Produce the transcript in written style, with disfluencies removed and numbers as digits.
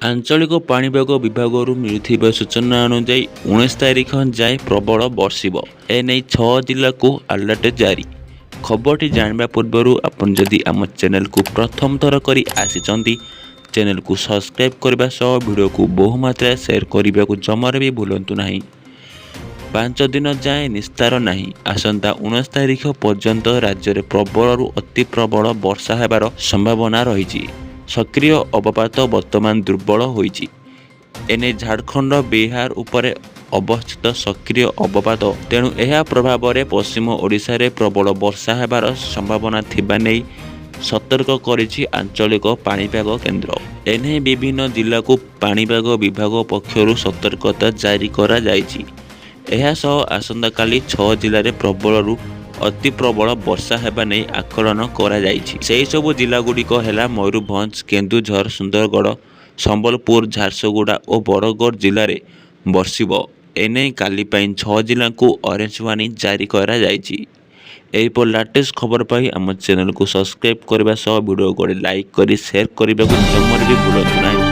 ଆଞ୍ଚଳିକ ପାଣିପାଗ ବିଭାଗରୁ ମିଳୁଥିବା ସୂଚନା ଅନୁଯାୟୀ 19 ତାରିଖ ଯାଏଁ ପ୍ରବଳ ବର୍ଷିବ। ଏନେଇ 6 ଜିଲ୍ଲାକୁ ଆଲର୍ଟ ଜାରି। ଖବରଟି ଜାଣିବା ପୂର୍ବରୁ ଆପଣ ଯଦି ଆମ ଚ୍ୟାନେଲକୁ ପ୍ରଥମ ଥର କରି ଆସିଛନ୍ତି, ଚ୍ୟାନେଲକୁ ସବସ୍କ୍ରାଇବ୍ କରିବା ସହ ଭିଡ଼ିଓକୁ ବହୁମାତ୍ରାରେ ସେୟାର କରିବାକୁ ଜମାରେ ବି ଭୁଲନ୍ତୁ ନାହିଁ। 5 ଦିନ ଯାଏଁ ନିସ୍ତାର ନାହିଁ। ଆସନ୍ତା 19 ତାରିଖ ପର୍ଯ୍ୟନ୍ତ ରାଜ୍ୟରେ ପ୍ରବଳରୁ ଅତି ପ୍ରବଳ ବର୍ଷା ହେବାର ସମ୍ଭାବନା ରହିଛି। ସକ୍ରିୟ ଅବପାତ ବର୍ତ୍ତମାନ ଦୁର୍ବଳ ହୋଇଛି। ଏନେଇ ଝାଡ଼ଖଣ୍ଡ ବିହାର ଉପରେ ଅବସ୍ଥିତ ସକ୍ରିୟ ଅବପାତ, ତେଣୁ ଏହା ପ୍ରଭାବରେ ପଶ୍ଚିମ ଓଡ଼ିଶାରେ ପ୍ରବଳ ବର୍ଷା ହେବାର ସମ୍ଭାବନା ଥିବା ନେଇ ସତର୍କ କରିଛି ଆଞ୍ଚଳିକ ପାଣିପାଗ କେନ୍ଦ୍ର। ଏନେଇ ବିଭିନ୍ନ ଜିଲ୍ଲାକୁ ପାଣିପାଗ ବିଭାଗ ପକ୍ଷରୁ ସତର୍କତା ଜାରି କରାଯାଇଛି। ଏହା ସହ ଆସନ୍ତାକାଲି 6 ଜିଲ୍ଲାରେ ପ୍ରବଳରୁ ଅତି ପ୍ରବଳ ବର୍ଷା ହେବା ନେଇ ଆକଳନ କରାଯାଇଛି। ସେହିସବୁ ଜିଲ୍ଲାଗୁଡ଼ିକ ହେଲା ମୟୂରଭଞ୍ଜ, କେନ୍ଦୁଝର, ସୁନ୍ଦରଗଡ଼, ସମ୍ବଲପୁର, ଝାରସୁଗୁଡ଼ା ଓ ବରଗଡ଼ ଜିଲ୍ଲାରେ ବର୍ଷିବ। ଏନେଇ କାଲି ପାଇଁ 6 ଜିଲ୍ଲାକୁ ଅରେଞ୍ଜ ୱାର୍ଣ୍ଣିଂ ଜାରି କରାଯାଇଛି। ଏହିପରି ଲାଟେଷ୍ଟ ଖବର ପାଇଁ ଆମ ଚ୍ୟାନେଲକୁ ସବସ୍କ୍ରାଇବ୍ କରିବା ସହ ଭିଡ଼ିଓକୁ ଲାଇକ୍ କରି ସେୟାର କରିବାକୁ ଜମାରେ ବି ଭୁଲନ୍ତୁ ନାହିଁ।